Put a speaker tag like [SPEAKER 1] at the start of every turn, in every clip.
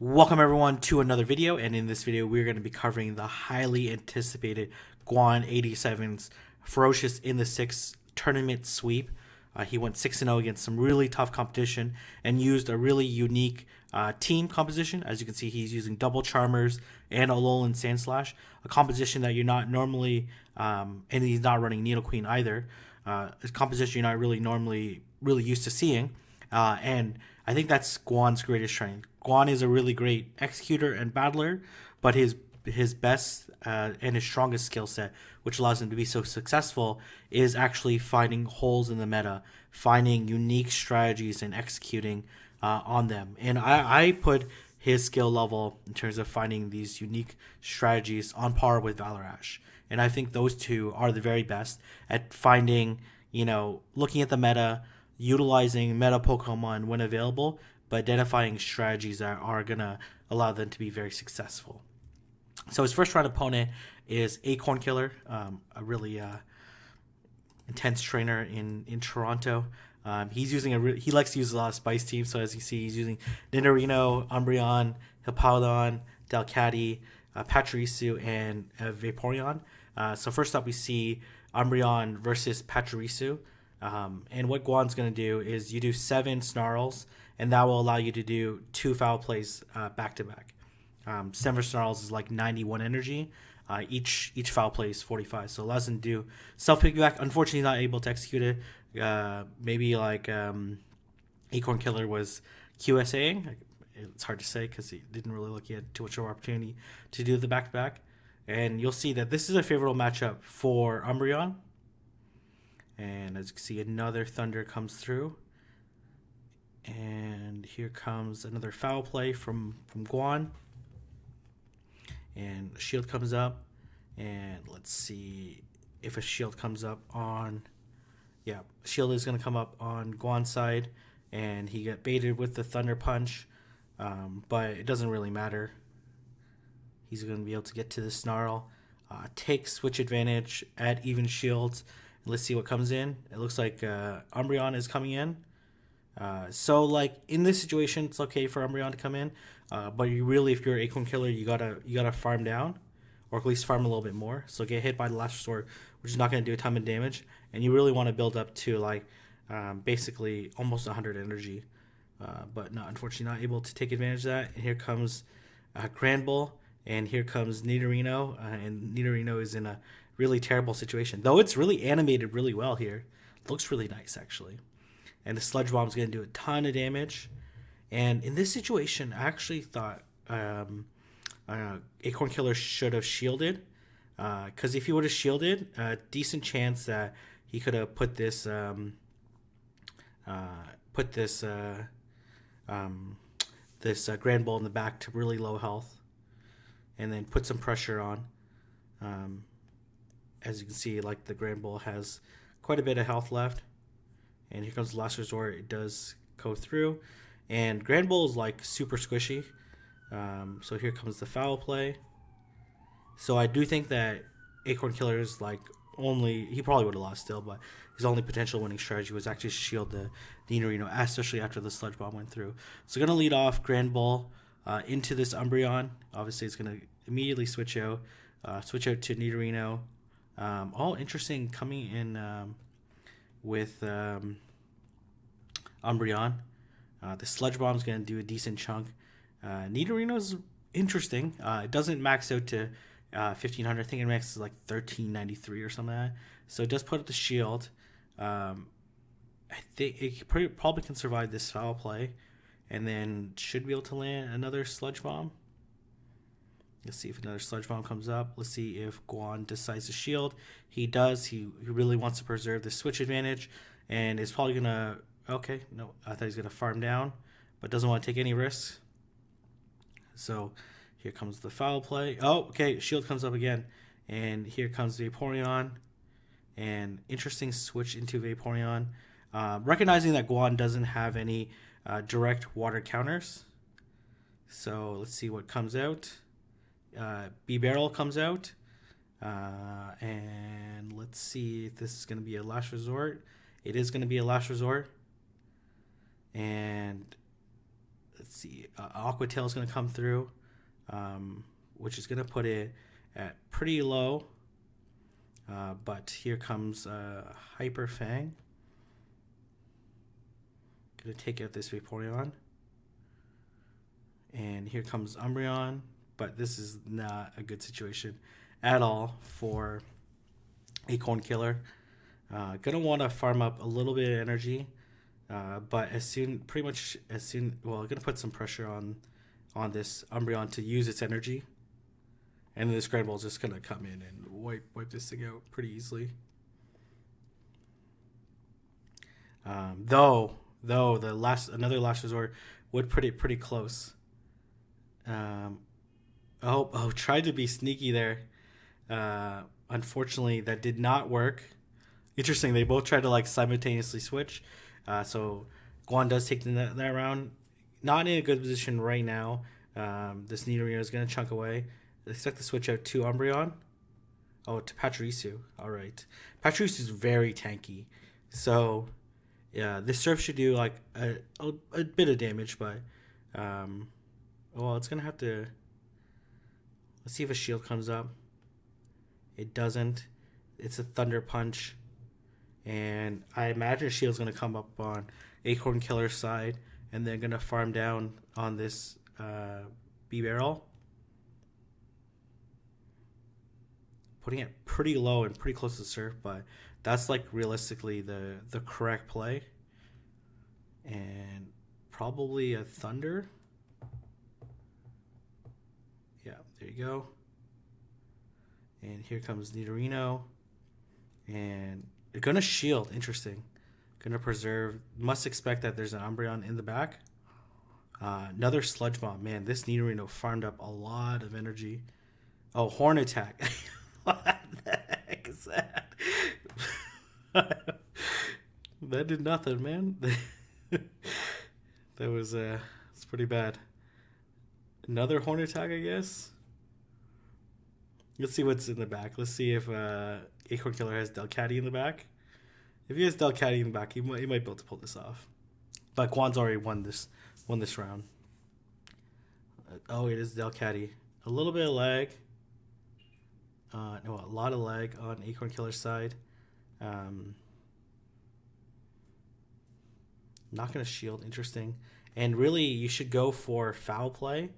[SPEAKER 1] Welcome everyone to another video, and in this video we're going to be covering the highly anticipated Guan87's Ferocious in the 6 tournament sweep. He went 6-0 against some really tough competition and used a really unique team composition. As you can see, he's using double Charmers and Alolan Sandslash, a composition that you're not normally, and he's not running Needle Queen either. A composition you're not really used to seeing, and I think that's Guan's greatest strength. Guan is a really great executor and battler, but his best and his strongest skill set, which allows him to be so successful, is actually finding holes in the meta, finding unique strategies and executing on them. And I put his skill level in terms of finding these unique strategies on par with Valarash. And I think those two are the very best at finding, looking at the meta, utilizing meta Pokemon when available, but identifying strategies that are going to allow them to be very successful. So his first round opponent is Acorn Killer, a really intense trainer in Toronto. He's using he likes to use a lot of Spice teams. So as you see, he's using Nidorino, Umbreon, Hippowdon, Delcatty, Pachirisu, and Vaporeon. So first up, we see Umbreon versus Pachirisu. And what Guan's going to do is you do 7 Snarls, and that will allow you to do 2 foul plays back to back. 7 Snarls is like 91 energy. Each foul play is 45, so it allows him to do self piggyback. Unfortunately, not able to execute it. Maybe like Acorn Killer was QSAing. It's hard to say because he didn't really get too much of an opportunity to do the back to back. And you'll see that this is a favorable matchup for Umbreon. And as you can see, another Thunder comes through. And here comes another foul play from Guan. And a shield comes up. And let's see if a shield comes up on... Yeah, shield is going to come up on Guan's side. And he got baited with the Thunder Punch. But it doesn't really matter. He's going to be able to get to the Snarl. Take switch advantage, add even shields. Let's see what comes in. It looks like Umbreon is coming in. So like in this situation, it's okay for Umbreon to come in. But you really, if you're Acorn Killer, you gotta farm down, or at least farm a little bit more. So get hit by the Last Resort, which is not gonna do a ton of damage, and you really want to build up to like basically almost 100 energy. But not unfortunately not able to take advantage of that. And here comes Granbull, and here comes Nidorino, and Nidorino is in a really terrible situation, though it's really animated really well here. It looks really nice actually. And the Sludge Bomb is going to do a ton of damage. And in this situation, I actually thought Acorn Killer should have shielded, because if he would have shielded, a decent chance that he could have put this Grand Bull in the back to really low health, and then put some pressure on. As you can see, like the Grand Bull has quite a bit of health left. And here comes the Last Resort. It does go through. And Grand Bull is like super squishy. So here comes the foul play. So I do think that Acorn Killer is like he probably would have lost still, but his only potential winning strategy was actually shield the Nidorino, especially after the Sludge Bomb went through. So going to lead off Grand Bull into this Umbreon. Obviously, it's going to immediately switch out to Nidorino. All interesting coming in with Umbreon. The Sludge Bomb is going to do a decent chunk. Nidorino is interesting. It doesn't max out to 1500. I think it maxes like 1393 or something like that. So it does put up the shield. I think it probably can survive this foul play, and then should be able to land another Sludge Bomb. Let's see if another Sludge Bomb comes up. Let's see if Guan decides to shield. He does. He really wants to preserve the switch advantage, and is probably going to... Okay, no, I thought he was going to farm down, but doesn't want to take any risks. So here comes the foul play. Oh, okay, shield comes up again. And here comes Vaporeon. And interesting switch into Vaporeon. Recognizing that Guan doesn't have any direct water counters. So let's see what comes out. B-Barrel comes out, and let's see if this is going to be a Last Resort. It is going to be a Last Resort, and let's see, Aqua Tail is going to come through, which is going to put it at pretty low. But here comes Hyper Fang. Going to take out this Vaporeon. And here comes Umbreon. But this is not a good situation at all for Acorn Killer. Gonna want to farm up a little bit of energy, but well, gonna put some pressure on this Umbreon to use its energy, and then this Grand Ball is just gonna come in and wipe this thing out pretty easily. Though another last resort would put it pretty close. Tried to be sneaky there. Unfortunately, that did not work. Interesting, they both tried to like simultaneously switch. So Guan does take that round. Not in a good position right now. This Nidorino is going to chunk away. Expect to switch out to Umbreon. Oh, to Pachirisu. All right. Pachirisu is very tanky. So, yeah, this Surf should do like a bit of damage, but well, it's going to have to... Let's see if a shield comes up. It doesn't. It's a Thunder Punch. And I imagine shield's going to come up on Acorn Killer's side. And they're going to farm down on this B-Barrel. Putting it pretty low and pretty close to Surf. But that's like realistically the correct play. And probably a Thunder. Yeah, there you go. And here comes Nidorino. And they're going to shield. Interesting. Going to preserve. Must expect that there's an Umbreon in the back. Another Sludge Bomb. Man, this Nidorino farmed up a lot of energy. Oh, Horn Attack. What the heck is that? That did nothing, man. That was it's pretty bad. Another Horn Attack, I guess. Let's see what's in the back. Let's see if Acorn Killer has Delcatty in the back. If he has Delcatty in the back, he might be able to pull this off. But Guan's already won this round. Oh, it is Delcatty. A little bit of lag. No, a lot of lag on Acorn Killer's side. Not going to shield. Interesting. And really, you should go for foul play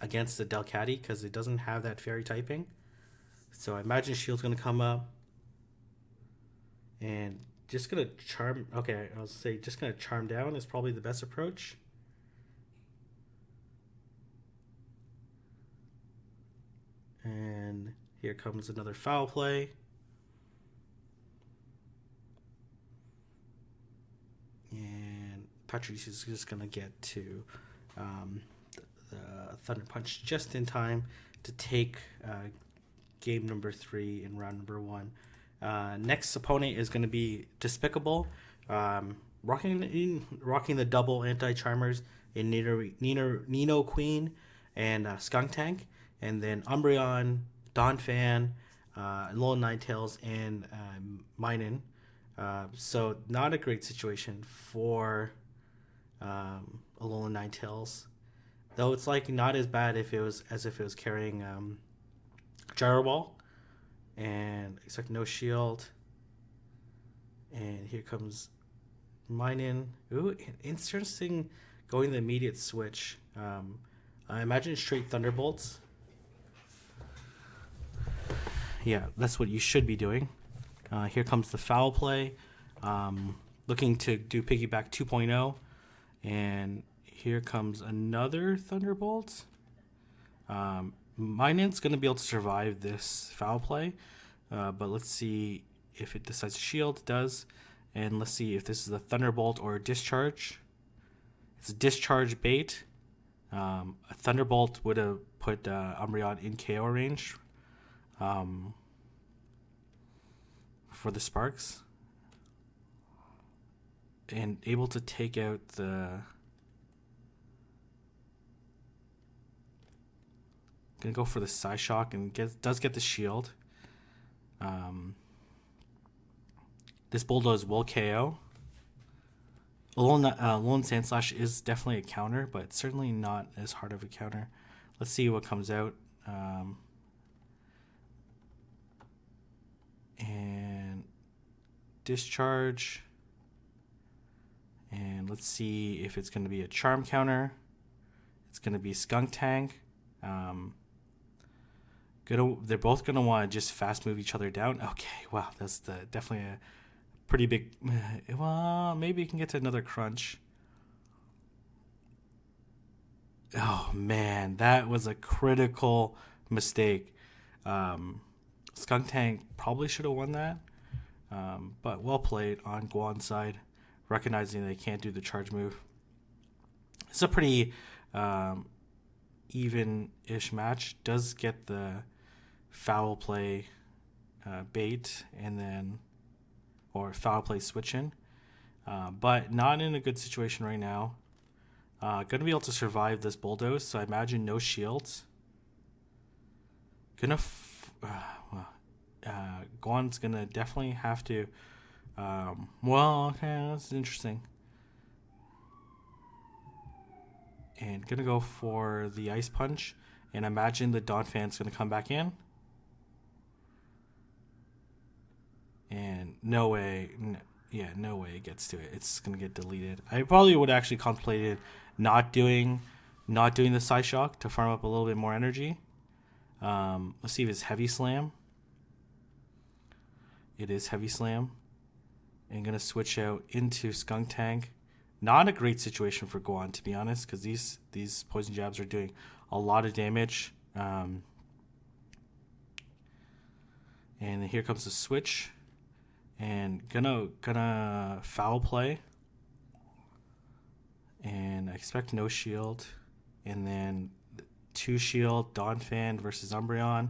[SPEAKER 1] against the Delcatty because it doesn't have that fairy typing. So I imagine shield's going to come up. And just going to charm. Okay, I'll say just going to charm down is probably the best approach. And here comes another foul play. And Patrice is just going to get to the Thunder Punch just in time to take game number 3 in round number 1. Next opponent is going to be Despicable, rocking the double anti-charmers in Nino Queen and Skunk Tank, and then Umbreon, Donphan, Alolan Ninetales, and Minun. So not a great situation for Alolan Ninetales, though it's like not as bad if it was carrying Gyro Ball. And it's like no shield. And here comes Minun. Ooh, interesting going the immediate switch. I imagine straight Thunderbolts. Yeah, that's what you should be doing. Here comes the foul play. Looking to do Piggyback 2.0. And here comes another Thunderbolt. Minun's going to be able to survive this foul play. But let's see if it decides to shield. It does. And let's see if this is a Thunderbolt or a Discharge. It's a Discharge bait. A Thunderbolt would have put Umbreon in KO range for the Sparks. And able to take out the... Gonna go for the Psyshock and does get the shield. This Bulldoze will KO. Alolan Sandslash is definitely a counter, but certainly not as hard of a counter. Let's see what comes out. And discharge. And let's see if it's going to be a charm counter. It's going to be Skunk Tank. They're both going to want to just fast move each other down. Okay, wow, that's definitely a pretty big. Well, maybe you can get to another crunch. Oh man, that was a critical mistake. Skunk Tank probably should have won that, but well played on Guan's side, recognizing they can't do the charge move. It's a pretty even-ish match. Does get the foul play bait and then or foul play switch in, but not in a good situation right now. Gonna be able to survive this bulldoze, so I imagine no shields. Guan's gonna definitely have to. Well, okay, that's interesting. And gonna go for the ice punch, and imagine the Donphan's gonna come back in. And no way it gets to it. It's gonna get deleted. I probably would actually contemplated not doing the side shock to farm up a little bit more energy. Let's see if it's heavy slam. It is heavy slam. And gonna switch out into Skunk Tank. Not a great situation for Guan, to be honest, because these poison jabs are doing a lot of damage. And here comes the switch. And gonna foul play, and I expect no shield, and then 2 shield Donphan versus Umbreon,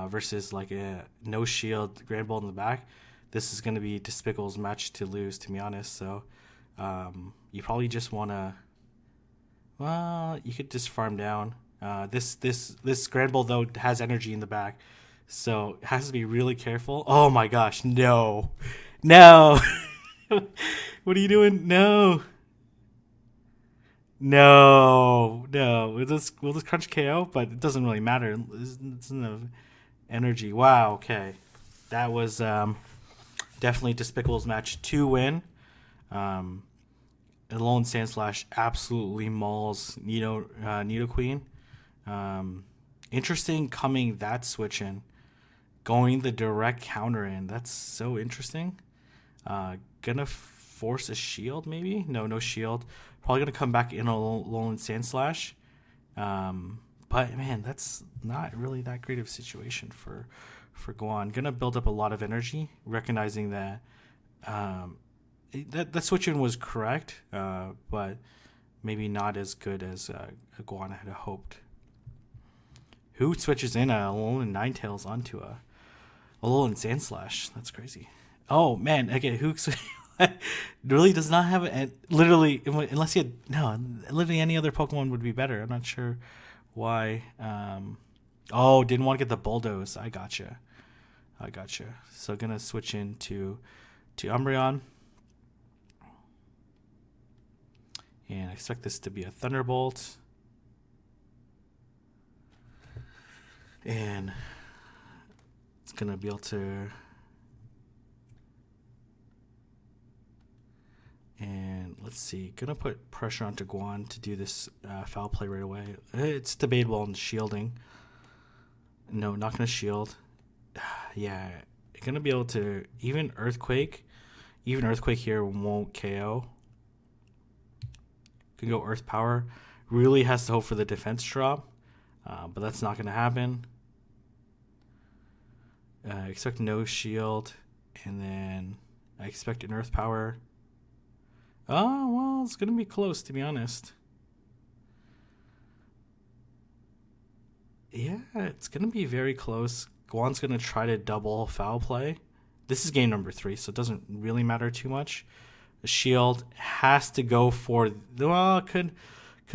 [SPEAKER 1] versus like a no shield Grand Bolt in the back. This is gonna be Despicable's match to lose, to be honest. So you probably just wanna, well, you could just farm down. This Grand Bolt though has energy in the back. So it has to be really careful. Oh my gosh, no. What are you doing? No. Will this crunch KO? But it doesn't really matter. It's enough energy. Wow, okay. That was definitely Despicable's match to win. Alolan Sandslash absolutely mauls Nidoqueen. Interesting coming that switch in. Going the direct counter in. That's so interesting. Gonna force a shield maybe? No shield. Probably gonna come back in a Alolan Sandslash. But man, that's not really that great of a situation for Guan. Gonna build up a lot of energy, recognizing that that switch in was correct, but maybe not as good as Guan had hoped. Who switches in a Alolan Ninetales onto a Alolan Sandslash? That's crazy. Oh man, okay, who really does not have it. Literally, unless he had literally any other Pokemon would be better. I'm not sure why. Didn't want to get the bulldoze. I gotcha. So gonna switch into Umbreon, and I expect this to be a Thunderbolt. And it's going to be able to... And let's see. Going to put pressure onto Guan to do this foul play right away. It's debatable on shielding. No, not going to shield. Yeah. Going to be able to... Even Earthquake here won't KO. Can go Earth Power. Really has to hope for the defense drop. But that's not going to happen. I expect no shield, and then I expect an Earth Power. Oh, well, it's going to be close, to be honest. Yeah, it's going to be very close. Guan's going to try to double foul play. This is game number 3, so it doesn't really matter too much. The shield has to go for... Well, could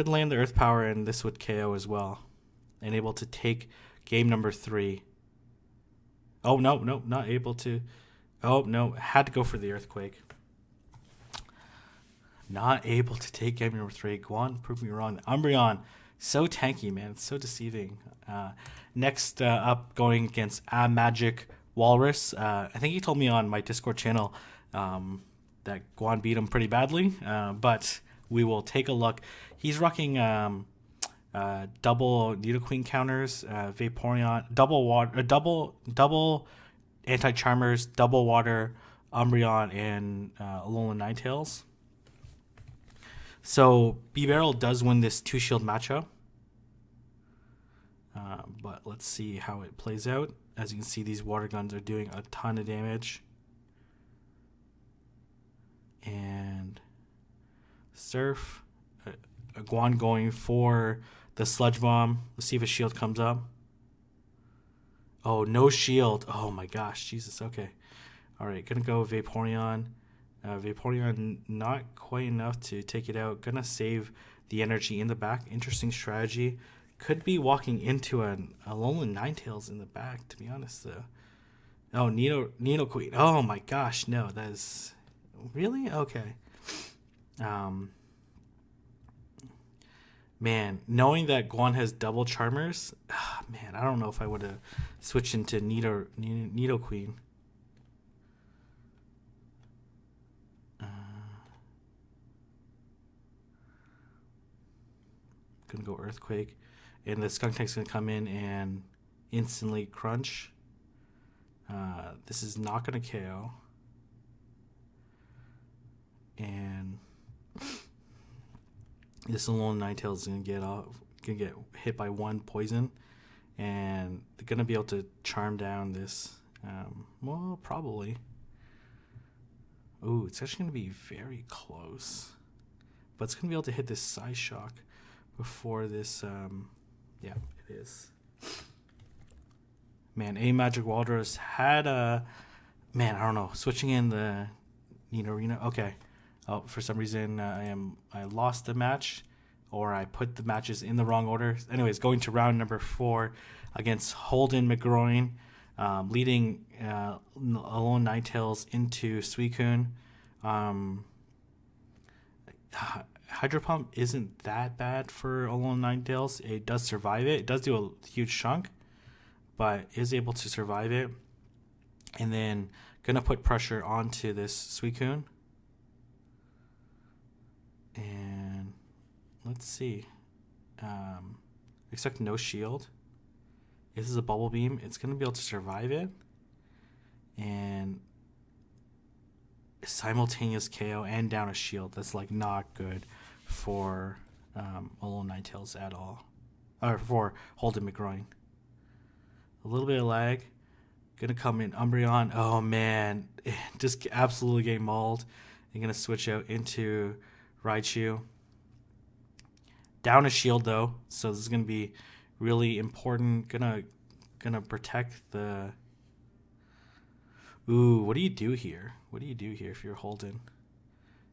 [SPEAKER 1] land the Earth Power, and this would KO as well. And able to take game number 3. Oh, no, not able to. Oh, no, had to go for the Earthquake. Not able to take game number 3. Guan proved me wrong. Umbreon, so tanky, man. It's so deceiving. Next up, going against A Magic Walrus. I think he told me on my Discord channel that Guan beat him pretty badly, but we will take a look. He's rocking double Nidoqueen counters, Vaporeon, double water, double anti-charmers, double water, Umbreon, and Alolan Ninetales. So B-Barrel does win this 2-shield matchup. But let's see how it plays out. As you can see, these water guns are doing a ton of damage. And Surf, Guan going for the Sludge Bomb. Let's see if a shield comes up. Oh, no shield. Oh my gosh, Jesus, okay. Alright, gonna go Vaporeon. Vaporeon not quite enough to take it out. Gonna save the energy in the back. Interesting strategy. Could be walking into an Alolan Ninetales in the back, to be honest, though. Oh, Nidoqueen. Oh my gosh, no, that is... Really? Okay. Man, knowing that Guan has double Charmers, man, I don't know if I would have switched into Nidoqueen. Gonna go Earthquake, and the Skunk Tank's gonna come in and instantly crunch. This is not gonna KO, and this Alolan Ninetales is gonna get hit by 1 poison, and they're gonna be able to charm down this. Well, probably. Ooh, it's actually gonna be very close, but it's gonna be able to hit this Psy Shock before this. Yeah, it is. Man, A Magic Walrus had a man. I don't know. Switching in the Arena. Okay. Oh, for some reason I lost the match, or I put the matches in the wrong order. Anyways, going to round number 4 against Holden McGroin, leading Alolan Ninetales into Suicune. Hydro Pump isn't that bad for Alolan Ninetales. It does survive it. It does do a huge chunk, but is able to survive it. And then gonna put pressure onto this Suicune. And let's see. Expect no shield. This is a Bubble Beam. It's gonna be able to survive it. And simultaneous KO and down a shield. That's like not good for Alolan Ninetales at all, or for Holden McGroin. A little bit of lag. Gonna come in Umbreon. Oh man, just absolutely getting mauled. I'm gonna switch out into Raichu. Down a shield though, so this is gonna be really important. Gonna protect the. Ooh, what do you do here? What do you do here if you're Holden?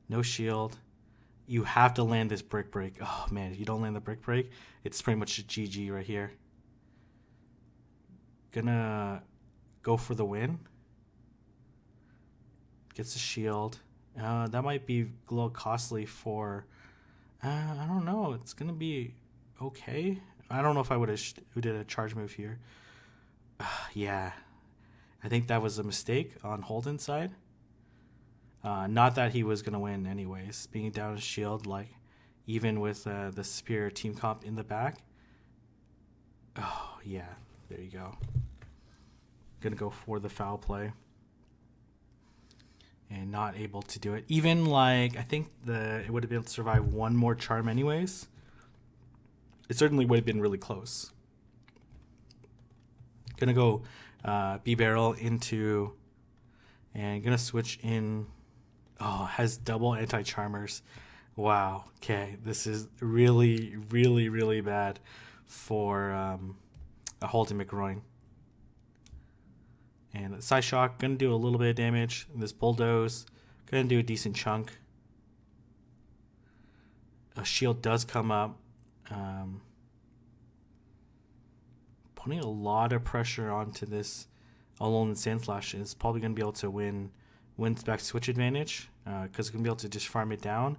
[SPEAKER 1] No shield. You have to land this Brick Break. Oh, man, if you don't land the Brick Break, it's pretty much a GG right here. Gonna go for the win. Gets a shield. That might be a little costly for... I don't know. It's gonna be okay. I don't know if I would have did a charge move here. Yeah. I think that was a mistake on Holden's side. Not that he was going to win anyways. Being down a shield, like, even with the superior team comp in the back. Oh, yeah. There you go. Going to go for the foul play. And not able to do it. Even, like, I think it would have been able to survive 1 more charm anyways. It certainly would have been really close. Going to go... B-Barrel into, and gonna switch in. Oh, has double anti-charmers. Wow. Okay, this is really, really, really bad for a Holden McGroin. And the Psyshock gonna do a little bit of damage. This Bulldoze gonna do a decent chunk. A shield does come up. Putting a lot of pressure onto this Alolan Sandslash is probably going to be able to win back switch advantage. because it's going to be able to just farm it down.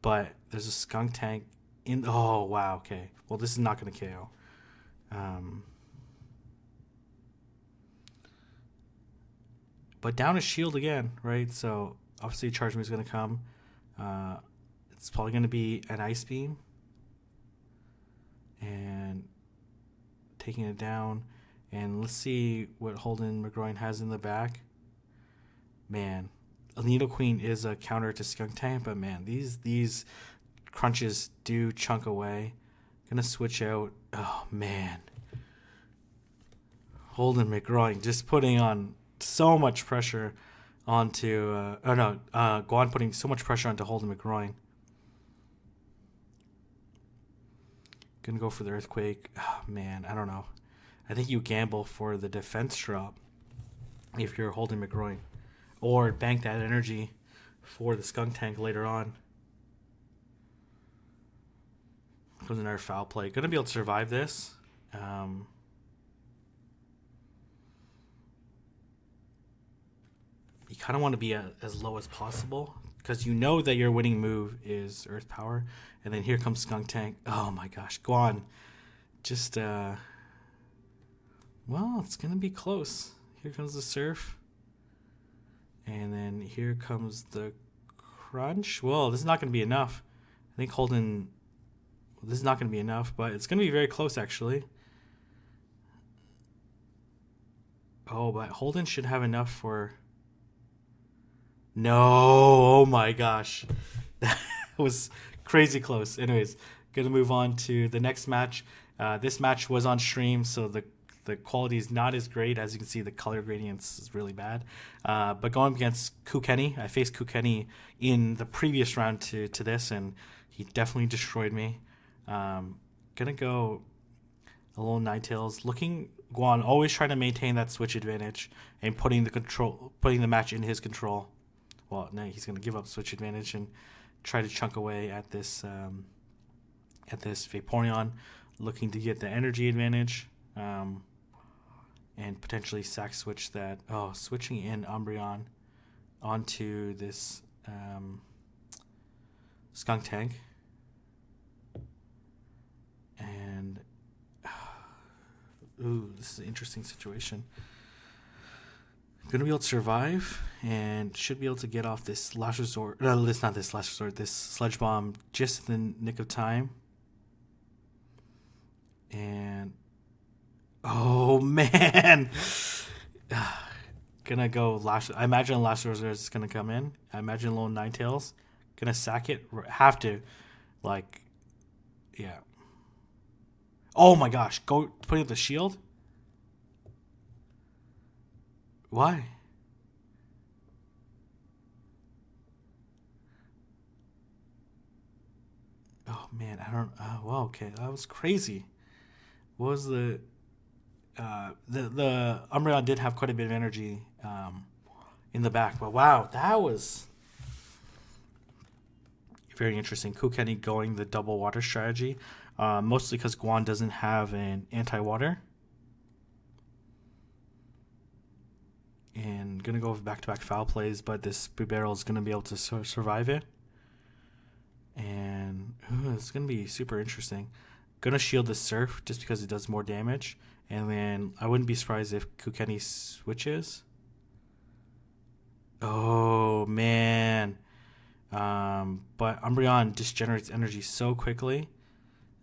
[SPEAKER 1] But there's a skunk tank in. Oh, wow. Okay. Well, this is not going to KO. But down a shield again, right? So obviously Charge Move is going to come. It's probably going to be an Ice Beam. And taking it down. And let's see what Holden McGroin has in the back. Man, Nidoqueen is a counter to Skunk Tank, but man, these crunches do chunk away. Gonna switch out. Oh man, Holden McGroin just putting on so much pressure onto. Guan putting so much pressure onto Holden McGroin. Gonna go for the Earthquake. Oh man, I don't know. I think you gamble for the defense drop if you're Holden McGroin. Or bank that energy for the Skunk Tank later on. Comes another foul play. Gonna be able to survive this. You kind of want to be as low as possible because you know that your winning move is Earth Power. And then here comes Skunk Tank. Oh my gosh. Guan. Just, well, it's going to be close. Here comes the Surf. And then here comes the Crunch. Well, this is not going to be enough. I think Holden... This is not going to be enough, but it's going to be very close, actually. Oh, but Holden should have enough for... No! Oh my gosh. That was crazy close. Anyways, going to move on to the next match. This match was on stream, so the quality is not as great. As you can see, the color gradients is really bad. But going against Kukeni, I faced Kukeni in the previous round to this, and he definitely destroyed me. Gonna go Alolan Ninetales. Looking Guan, always trying to maintain that switch advantage and putting the match in his control. Well, no, he's gonna give up switch advantage and try to chunk away at this Vaporeon, looking to get the energy advantage. And potentially sack switch that. Oh, switching in Umbreon onto this Skunk Tank. And ooh, this is an interesting situation. Gonna be able to survive and should be able to get off this Last Resort. No, it's not this Last Resort. This Sludge Bomb just in the nick of time. And oh man, gonna go last. I imagine Last Resort is gonna come in. I imagine Alolan Ninetales gonna sack it. Have to, like, yeah. Oh my gosh, go put up the shield. Why? Oh man, I don't. Well, okay, that was crazy. What was the Umbreon did have quite a bit of energy in the back, but wow, that was very interesting. Kukeni going the double water strategy, mostly because Guan doesn't have an anti-water. And gonna go with back-to-back foul plays, but this Bibarel is gonna be able to survive it. And it's gonna be super interesting. Gonna shield the Surf just because it does more damage. And then I wouldn't be surprised if Kukeni switches. Oh, man. But Umbreon just generates energy so quickly.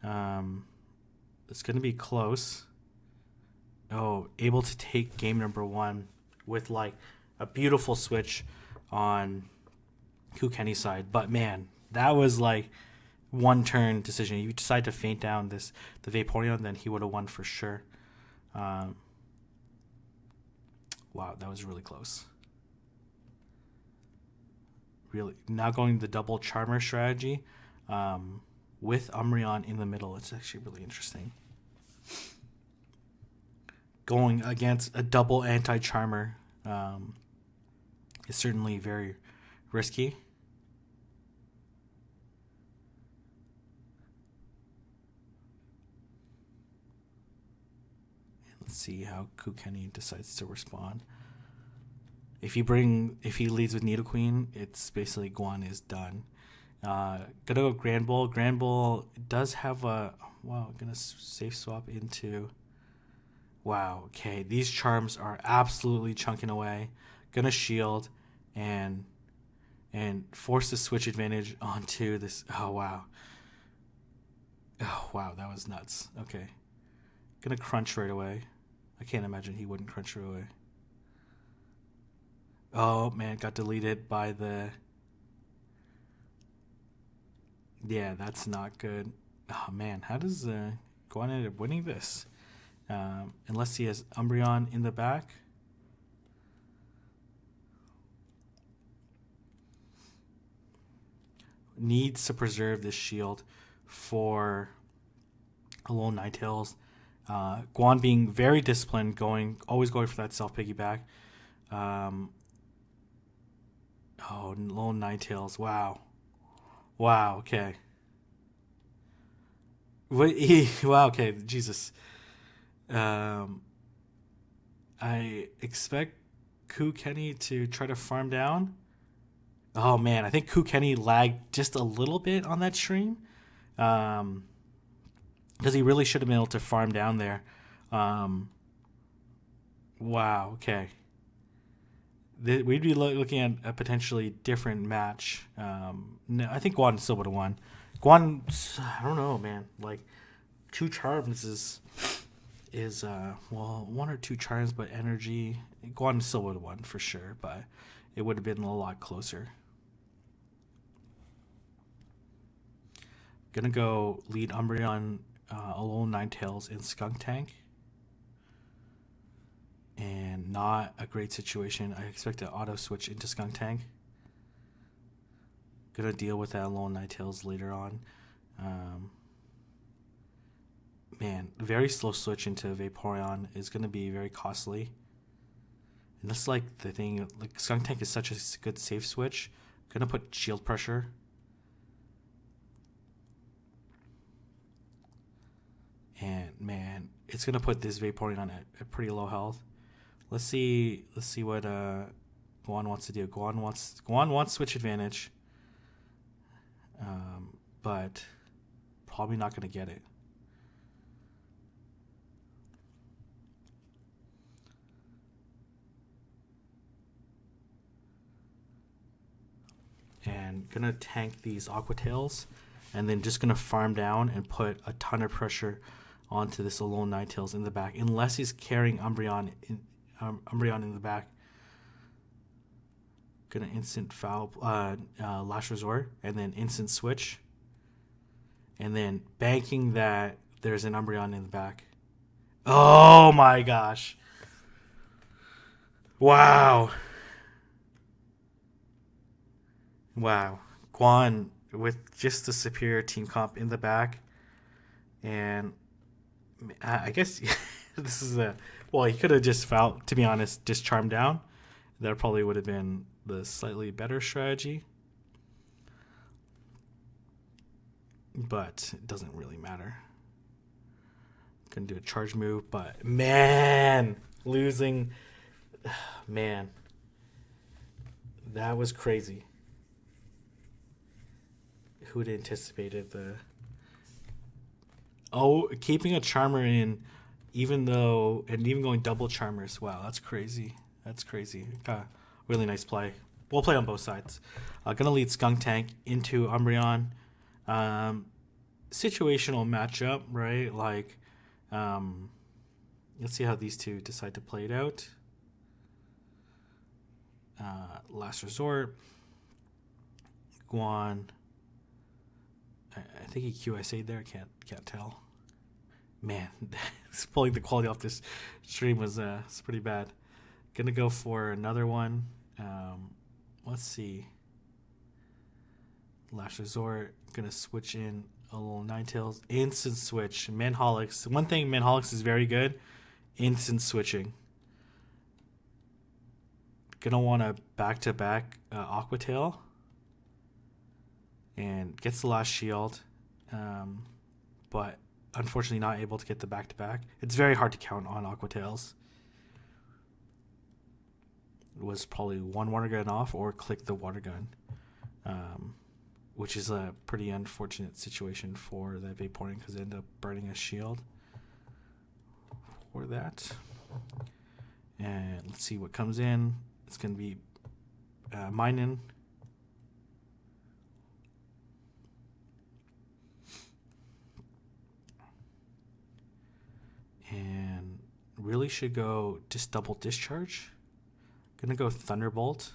[SPEAKER 1] It's going to be close. Oh, able to take game number 1 with, like, a beautiful switch on Kukeni's side. But, man, that was, like, one turn decision. You decide to feint down the Vaporeon, then he would have won for sure. Wow, that was really close. Really, now going the double Charmer strategy with Umbreon in the middle. It's actually really interesting. Going against a double anti-Charmer is certainly very risky. Let's see how Kukeni decides to respond. If he leads with Nidoqueen, it's basically Guan is done. Gonna go Grand Bull. Grand Bull does have a gonna safe swap into. Wow. Okay, these charms are absolutely chunking away. Gonna shield and force the switch advantage onto this. Oh wow. Oh wow, that was nuts. Okay, gonna crunch right away. I can't imagine he wouldn't crunch right away. Oh man, got deleted by the. Yeah, that's not good. Oh man, how does Guan end up winning this? Unless he has Umbreon in the back. Needs to preserve this shield for Alolan Ninetales. Guan being very disciplined, always going for that self piggyback. Alolan Ninetales. Wow. Okay. Wow. Okay. Jesus. I expect Kenny to try to farm down. Oh man, I think Kenny lagged just a little bit on that stream, because he really should have been able to farm down there. Wow. Okay. We'd be looking at a potentially different match. No, I think Guan still would have won. Guan, I don't know, man. Like 2 charms is one or 2 charms, but energy. Guan still would have won for sure, but it would have been a lot closer. Gonna go lead Umbreon, Alolan Ninetales, and Skunk Tank. And not a great situation. I expect to auto switch into Skunk Tank. Gonna deal with that Alolan Ninetales later on. Man, very slow switch into Vaporeon is gonna be very costly. And that's like the thing. Like Skunk Tank is such a good safe switch. Gonna put shield pressure. And man, it's gonna put this Vaporeon at pretty low health. Let's see what Guan wants to do. Guan wants switch advantage, but probably not gonna get it. And gonna tank these Aqua Tails, and then just gonna farm down and put a ton of pressure onto this Alolan Ninetales in the back, unless he's carrying Umbreon in the back. Gonna instant foul, Last Resort, and then instant switch, and then banking that there's an Umbreon in the back. Oh my gosh! Wow! Guan with just the superior team comp in the back, and I guess this is he could have just fouled, to be honest, just charmed down. That probably would have been the slightly better strategy. But it doesn't really matter. Gonna do a charge move, but man, losing. Man. That was crazy. Who'd anticipated keeping a Charmer in, even going double Charmers. Wow, that's crazy. Really nice play. We'll play on both sides. Gonna lead Skunk Tank into Umbreon. Situational matchup, right? Like, let's see how these two decide to play it out. Last Resort. Guan. I think he QSA'd there. Can't tell. Man, pulling the quality off this stream was it's pretty bad. Gonna go for another one. Let's see. Last Resort. Gonna switch in a little Ninetales. Instant switch. Manholics. One thing Manholics is very good. Instant switching. Gonna want a back-to-back Aqua Tail. And gets the last shield. But unfortunately not able to get the back-to-back. It's very hard to count on Aqua Tails. was probably one water gun off or click the water gun, which is a pretty unfortunate situation for that Vaporeon because it ended up burning a shield for that. And let's see what comes in. It's going to be Minun. And really should go just double discharge. Gonna go Thunderbolt.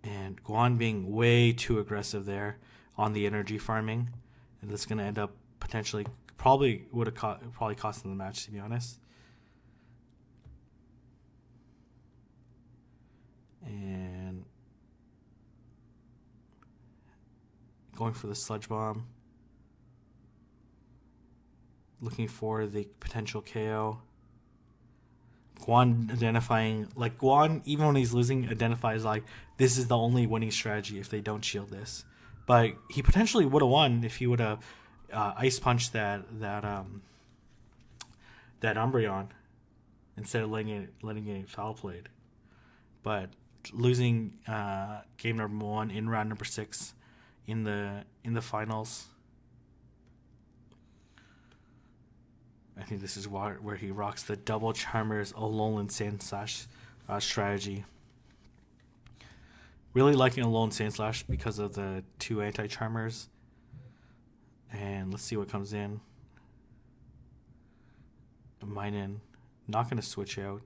[SPEAKER 1] And Guan being way too aggressive there on the energy farming. And that's gonna end up potentially, probably would have probably cost them the match, to be honest. And going for the Sludge Bomb. Looking for the potential KO. Guan identifying, like Guan, even when he's losing, identifies like this is the only winning strategy if they don't shield this. But he potentially would have won if he would have ice punched that Umbreon instead of letting it foul played. But losing game number 1 in round number 6 in the finals. I think this is where he rocks the double Charmers Alolan Sandslash strategy. Really liking Alolan Sandslash because of the 2 anti-Charmers. And let's see what comes in. Minun. Not going to switch out.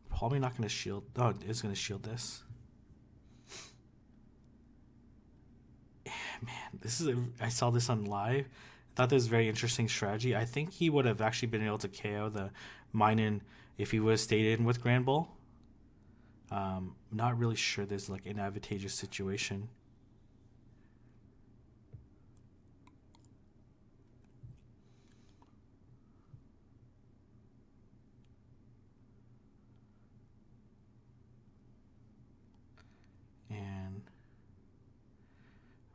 [SPEAKER 1] Probably not going to shield. Oh, it is going to shield this. Yeah, man, I saw this on live. Thought this was a very interesting strategy. I think he would have actually been able to KO the Minun if he would have stayed in with Grand Bull. Not really sure there's like an advantageous situation. And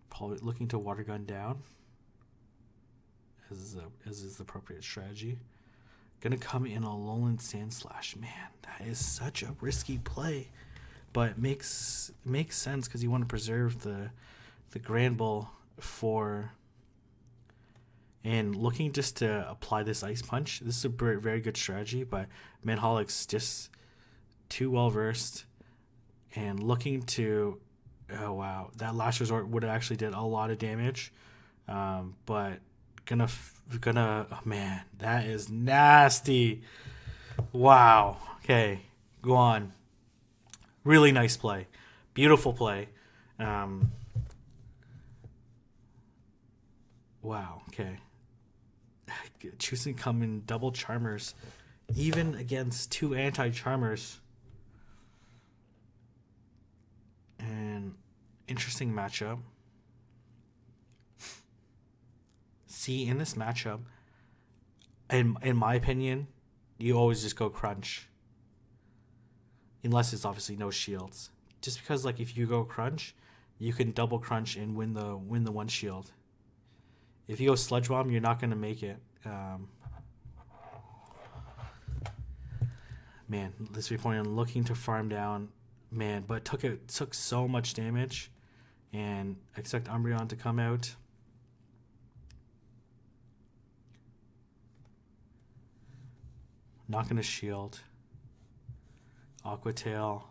[SPEAKER 1] probably looking to water gun down. As is the appropriate strategy. Gonna come in Alolan Sandslash. Man, that is such a risky play, but makes sense because you want to preserve the Grand Bull for. And looking just to apply this Ice Punch. This is a very good strategy, but Manholic's just too well versed and looking to. Oh wow, that Last Resort would have actually did a lot of damage, but. Gonna oh man, that is nasty. Wow. Okay, Guan. Really nice play. Beautiful play. Wow, okay. Choosing come in double Charmers, even against 2 anti-Charmers. And interesting matchup. See, in this matchup, in my opinion, you always just go crunch. Unless it's obviously no shields. Just because like if you go crunch, you can double crunch and win the 1 shield. If you go Sludge Bomb, you're not gonna make it. Man, this Vaporeon looking to farm down, man, but took so much damage, and expect Umbreon to come out. Not going to shield. Aqua Tail.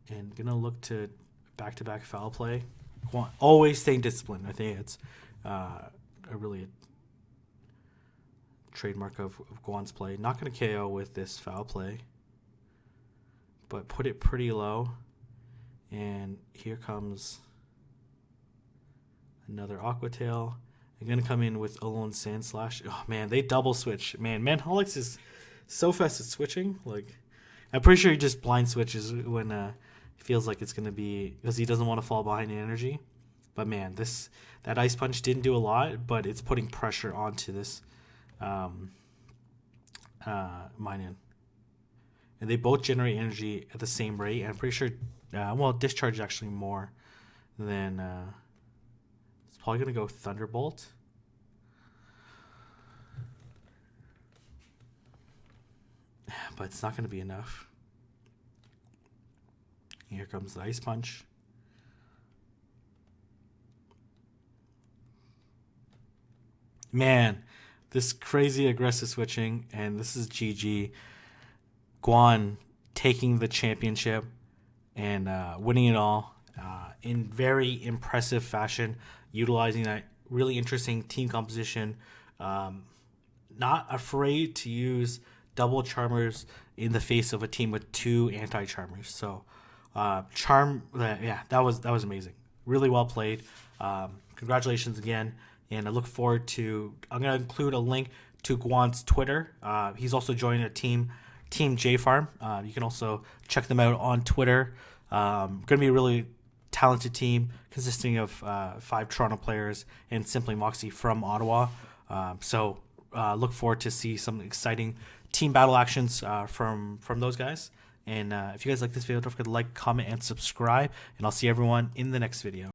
[SPEAKER 1] And going to look to back-to-back foul play. Always staying disciplined. I think it's a really trademark of Guan's play. Not going to KO with this foul play. But put it pretty low. And here comes another Aqua Tail. They're going to come in with Alolan Sandslash. Oh, man, they double switch. Man, Manholic's is so fast at switching. Like, I'm pretty sure he just blind switches when he feels like it's going to be... Because he doesn't want to fall behind in energy. But, man, that Ice Punch didn't do a lot, but it's putting pressure onto this Minun. And they both generate energy at the same rate. And I'm pretty sure... Discharge is actually more than... Probably going to go Thunderbolt. but it's not going to be enough. Here comes the Ice Punch. Man, this crazy aggressive switching, and this is GG. Guan taking the championship and winning it all in very impressive fashion, utilizing that really interesting team composition. Not afraid to use double Charmers in the face of a team with 2 anti-Charmers. So, that was amazing. Really well played. Congratulations again. And I look forward to, I'm going to include a link to Guan's Twitter. He's also joining a Team J Farm. You can also check them out on Twitter. Going to be a really talented team consisting of 5 Toronto players and Simply Moxie from Ottawa. So look forward to see some exciting team battle actions from those guys. And if you guys like this video, don't forget to like, comment, and subscribe. And I'll see everyone in the next video.